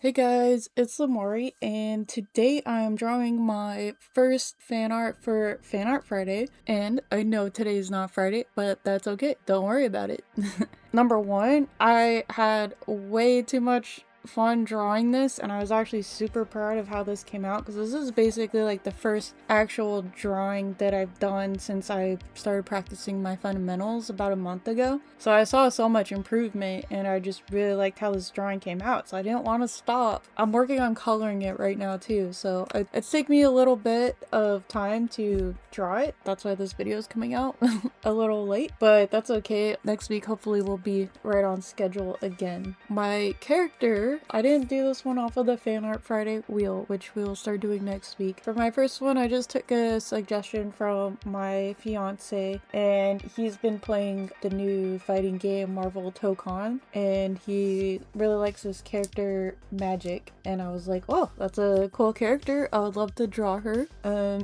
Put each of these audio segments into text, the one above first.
Hey guys, it's Lumori, and today I'm drawing my first fan art for Fan Art Friday. And I know today's not Friday, but that's okay. Don't worry about it. Number one, I had way too much fun drawing this, and I was actually super proud of how this came out because this is basically like the first actual drawing that I've done since I started practicing my fundamentals about a month ago. So I saw so much improvement, and I just really liked how this drawing came out, so I didn't want to stop. I'm working on coloring it right now too, so it's taken me a little bit of time to draw it. That's why this video is coming out a little late, but that's okay. Next week hopefully we'll be right on schedule again. My character, I didn't do this one off of the Fan Art Friday wheel, which we will start doing next week. For my first one, I just took a suggestion from my fiance, and he's been playing the new fighting game Marvel Tokon, and he really likes this character Magic, and I was like, oh, that's a cool character. I would love to draw her.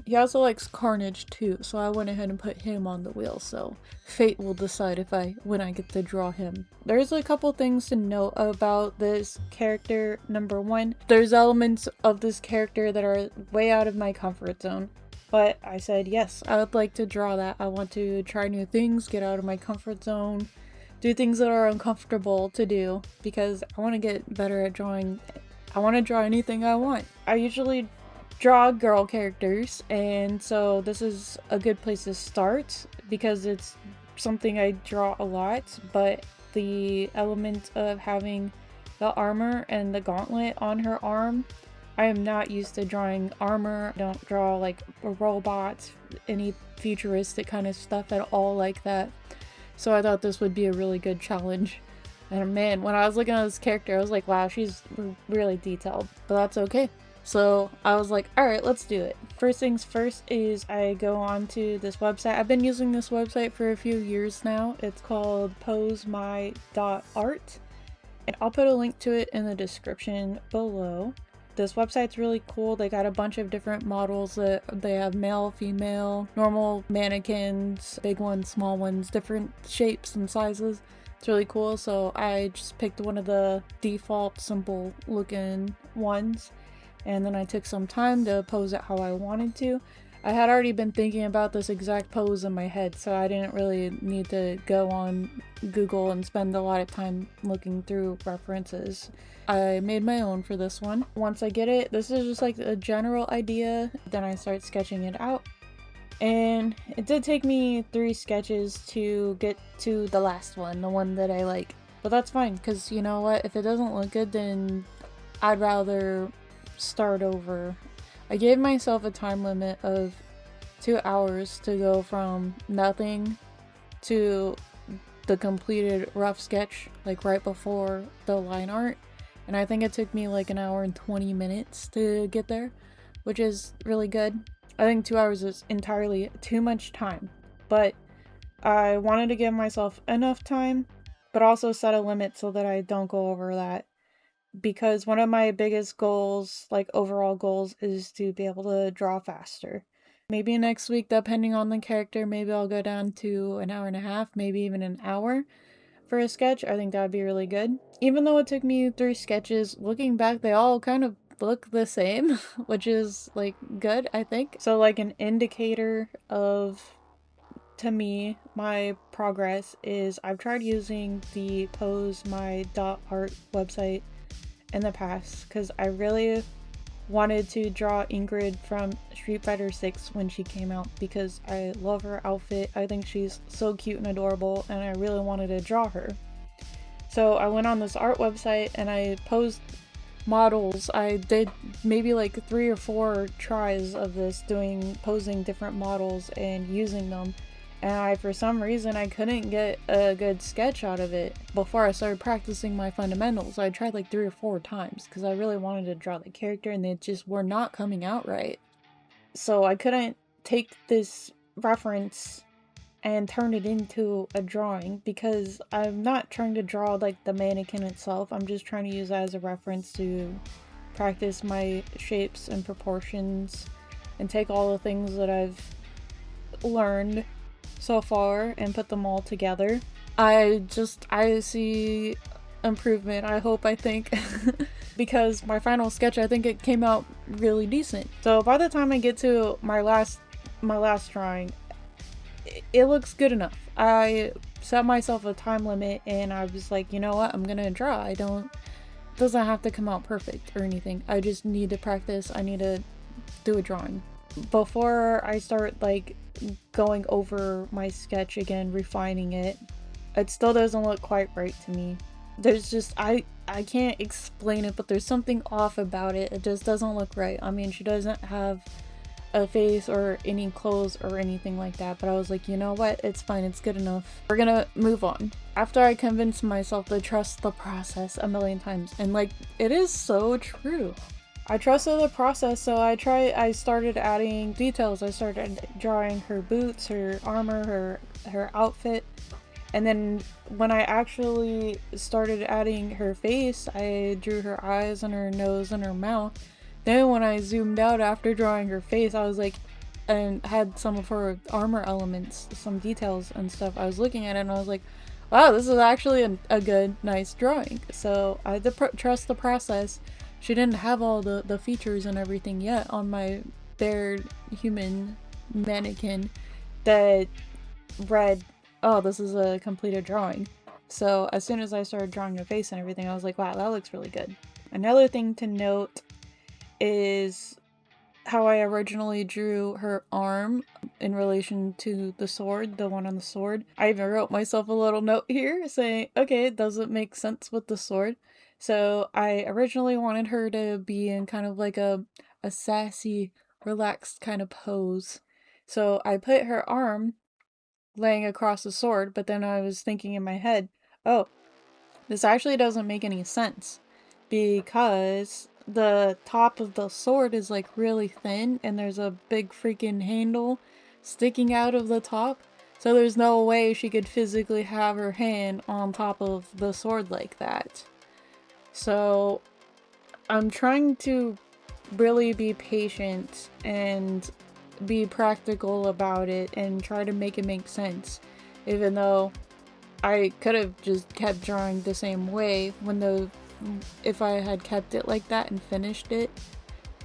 He also likes Carnage too, so I went ahead and put him on the wheel, so fate will decide when I get to draw him. There's a couple things to note about this character. Number one, there's elements of this character that are way out of my comfort zone, but I said yes, I would like to draw that. I want to try new things, get out of my comfort zone, do things that are uncomfortable to do, because I want to get better at drawing. I want to draw anything I want. I usually draw girl characters, and so this is a good place to start because it's something I draw a lot, but the element of having the armor and the gauntlet on her arm, I am not used to drawing armor. I don't draw like robots, any futuristic kind of stuff at all like that. So I thought this would be a really good challenge. And man, when I was looking at this character, I was like, wow, she's really detailed, but that's okay. So I was like, alright, let's do it. First things first is I go on to this website. I've been using this website for a few years now. It's called posemy.art, and I'll put a link to it in the description below. This website's really cool. They got a bunch of different models. They have male, female, normal mannequins, big ones, small ones, different shapes and sizes. It's really cool. So I just picked one of the default simple looking ones, and then I took some time to pose it how I wanted to. I had already been thinking about this exact pose in my head, so I didn't really need to go on Google and spend a lot of time looking through references. I made my own for this one. Once I get it, this is just like a general idea, then I start sketching it out. And it did take me 3 sketches to get to the last one, the one that I like. But that's fine, because you know what, if it doesn't look good, then I'd rather start over. I gave myself a time limit of 2 hours to go from nothing to the completed rough sketch, like right before the line art, and I think it took me like 1 hour and 20 minutes to get there, which is really good. I think 2 hours is entirely too much time, but I wanted to give myself enough time, but also set a limit so that I don't go over that. Because one of my biggest goals, like overall goals, is to be able to draw faster. Maybe next week, depending on the character, maybe I'll go down to 1.5 hours, maybe even 1 hour for a sketch. I think that would be really good. Even though it took me 3 sketches, looking back, they all kind of look the same, which is like good, I think. So like an indicator of, to me, my progress is I've tried using the posemy.art website in the past because I really wanted to draw Ingrid from Street Fighter 6 when she came out because I love her outfit. I think she's so cute and adorable, and I really wanted to draw her. So I went on this art website and I posed models. I did maybe like 3 or 4 tries of this, posing different models and using them. And for some reason, I couldn't get a good sketch out of it before I started practicing my fundamentals. I tried like 3 or 4 times because I really wanted to draw the character, and they just were not coming out right. So I couldn't take this reference and turn it into a drawing because I'm not trying to draw like the mannequin itself. I'm just trying to use that as a reference to practice my shapes and proportions and take all the things that I've learned so far and put them all together. I see improvement, I think. because my final sketch, I think it came out really decent. So by the time I get to my last drawing, it looks good enough. I set myself a time limit and I was like, you know what, I'm gonna draw. It doesn't have to come out perfect or anything. I just need to practice. I need to do a drawing. Before I start like going over my sketch again, refining it, it still doesn't look quite right to me. There's just, I can't explain it, but there's something off about it. It just doesn't look right. I mean, she doesn't have a face or any clothes or anything like that, but I was like, you know what, it's fine, it's good enough, we're gonna move on. After I convinced myself to trust the process a million times, and like, it is so true. I trusted the process, so I started adding details. I started drawing her boots, her armor, her outfit, and then when I actually started adding her face, I drew her eyes and her nose and her mouth. Then when I zoomed out after drawing her face, I was like, and had some of her armor elements, some details and stuff, I was looking at it and I was like, wow, this is actually a good, nice drawing. So I had to trust the process. She didn't have all the features and everything yet on my bare human mannequin that read, oh, this is a completed drawing. So as soon as I started drawing her face and everything, I was like, wow, that looks really good. Another thing to note is how I originally drew her arm in relation to the sword, the one on the sword. I even wrote myself a little note here saying, okay, it doesn't make sense with the sword. So I originally wanted her to be in kind of like a sassy, relaxed kind of pose. So I put her arm laying across the sword, but then I was thinking in my head, oh, this actually doesn't make any sense because the top of the sword is like really thin and there's a big freaking handle sticking out of the top. So there's no way she could physically have her hand on top of the sword like that. So I'm trying to really be patient and be practical about it and try to make it make sense. Even though I could have just kept drawing the same way if I had kept it like that and finished it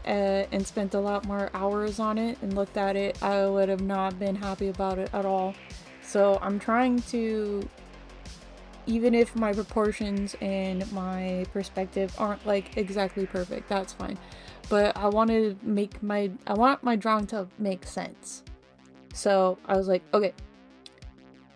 and spent a lot more hours on it and looked at it, I would have not been happy about it at all. So I'm trying to, even if my proportions and my perspective aren't like exactly perfect, that's fine. But I want my drawing to make sense. So I was like, okay,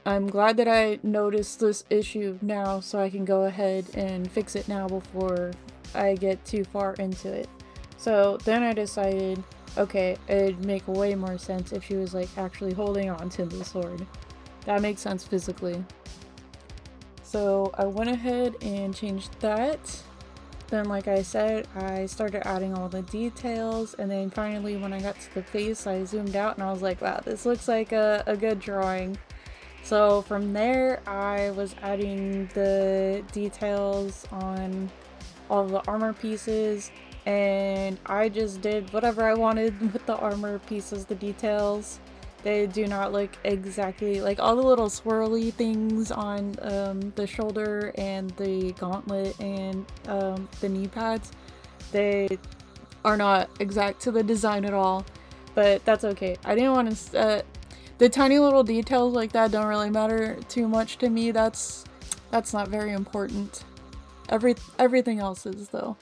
I'm glad that I noticed this issue now so I can go ahead and fix it now before I get too far into it. So then I decided, okay, it'd make way more sense if she was like actually holding on to the sword. That makes sense physically. So I went ahead and changed that. Then, like I said, I started adding all the details, and then finally when I got to the face, I zoomed out and I was like, wow, this looks like a good drawing. So from there, I was adding the details on all the armor pieces, and I just did whatever I wanted with the armor pieces, the details. They do not look exactly like all the little swirly things on the shoulder and the gauntlet and the knee pads. They are not exact to the design at all, but that's okay. I didn't want to. The tiny little details like that don't really matter too much to me. That's not very important. Everything else is though.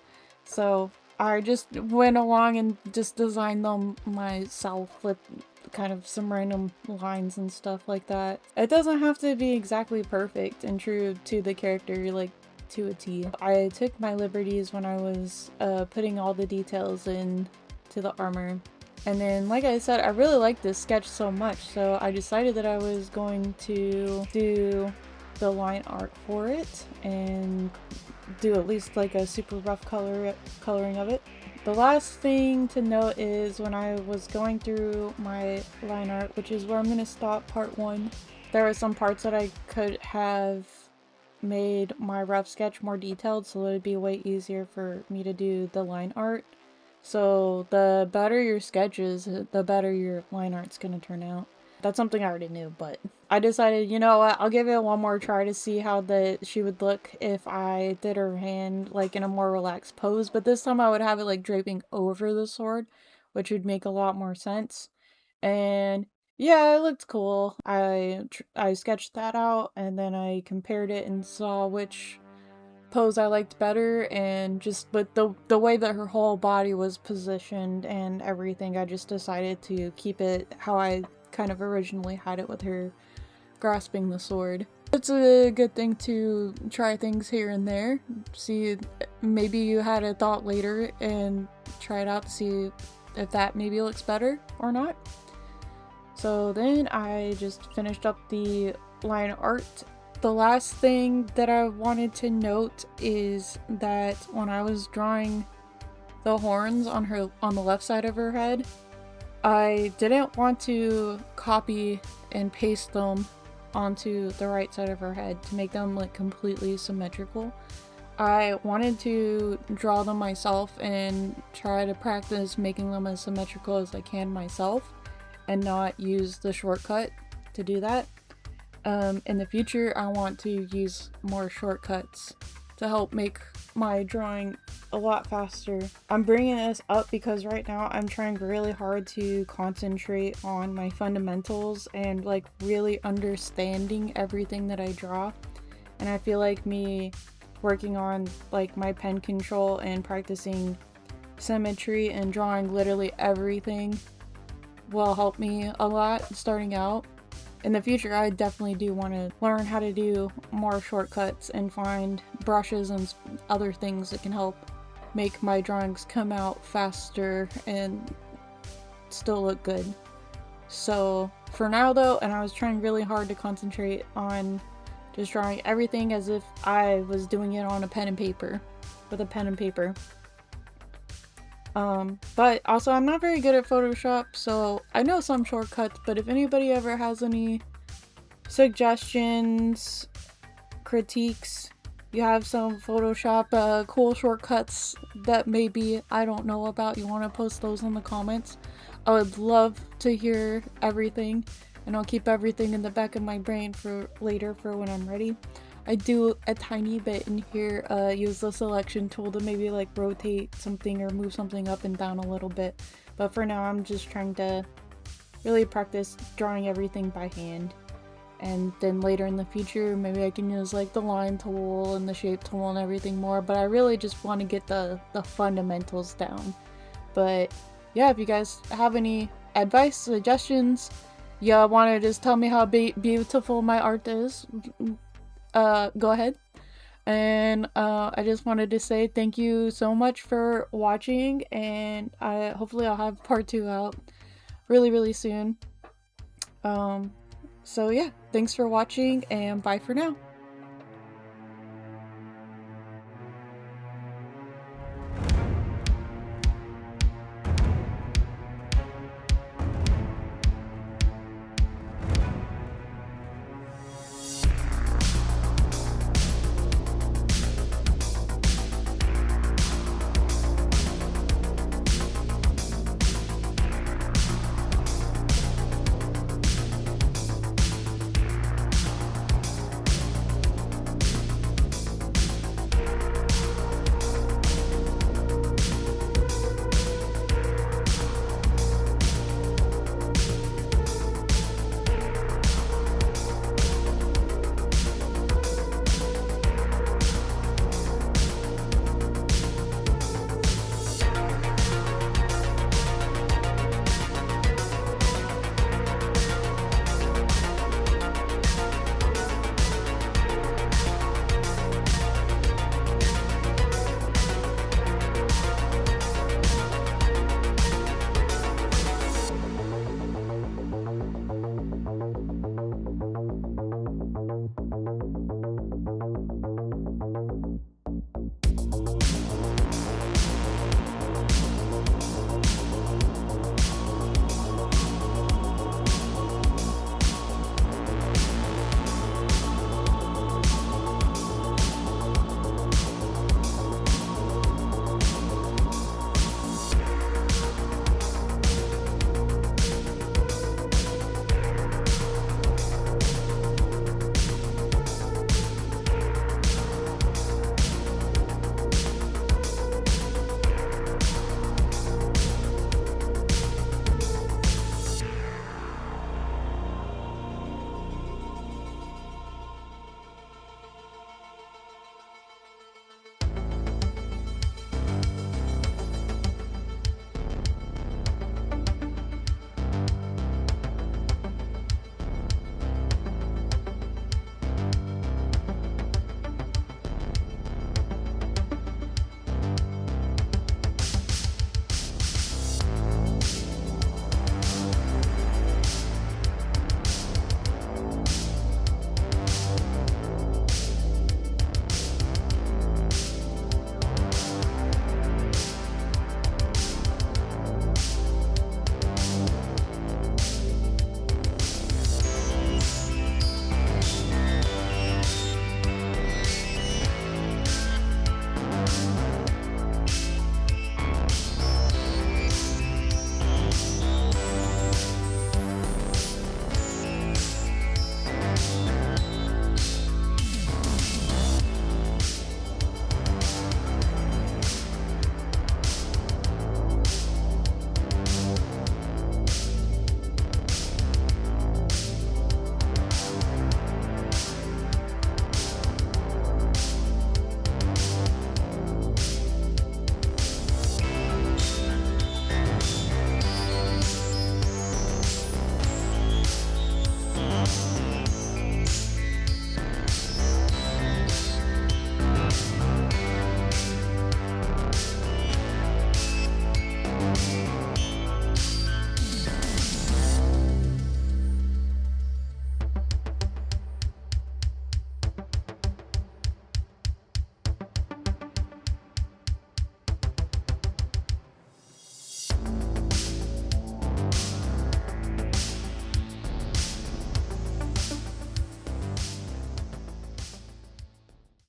So I just went along and just designed them myself with kind of some random lines and stuff like that. It doesn't have to be exactly perfect and true to the character, like to a T. I took my liberties when I was putting all the details in to the armor. And then, like I said, I really liked this sketch so much, so I decided that I was going to do the line art for it and do at least like a super rough coloring of it. The last thing to note is when I was going through my line art, which is where I'm going to stop part 1, there were some parts that I could have made my rough sketch more detailed, so it would be way easier for me to do the line art. So the better your sketch is, the better your line art's going to turn out. That's something I already knew, but I decided, you know what, I'll give it one more try to see how she would look if I did her hand like in a more relaxed pose, but this time I would have it like draping over the sword, which would make a lot more sense. And yeah, it looked cool. I sketched that out and then I compared it and saw which pose I liked better, and just with the way that her whole body was positioned and everything, I just decided to keep it how I kind of originally had it with her grasping the sword. It's a good thing to try things here and there. See, maybe you had a thought later and try it out to see if that maybe looks better or not. So then I just finished up the line art. The last thing that I wanted to note is that when I was drawing the horns on the left side of her head, I didn't want to copy and paste them onto the right side of her head to make them like completely symmetrical. I wanted to draw them myself and try to practice making them as symmetrical as I can myself and not use the shortcut to do that. In the future, I want to use more shortcuts to help make my drawing a lot faster. I'm bringing this up because right now I'm trying really hard to concentrate on my fundamentals and like really understanding everything that I draw. And I feel like me working on like my pen control and practicing symmetry and drawing literally everything will help me a lot starting out. In the future, I definitely do want to learn how to do more shortcuts and find brushes and other things that can help make my drawings come out faster and still look good. So for now though, and I was trying really hard to concentrate on just drawing everything as if I was doing it on a pen and paper, with a pen and paper. But also I'm not very good at Photoshop, so I know some shortcuts, but if anybody ever has any suggestions, critiques, you have some Photoshop cool shortcuts that maybe I don't know about, you want to post those in the comments, I would love to hear everything, and I'll keep everything in the back of my brain for later for when I'm ready. I do a tiny bit in here, use the selection tool to maybe like rotate something or move something up and down a little bit. But for now, I'm just trying to really practice drawing everything by hand. And then later in the future, maybe I can use like the line tool and the shape tool and everything more. But I really just want to get the fundamentals down. But yeah, if you guys have any advice, suggestions, you want to just tell me how beautiful my art is, go ahead. And I just wanted to say thank you so much for watching, and hopefully I'll have part 2 out really soon. So yeah, thanks for watching and bye for now.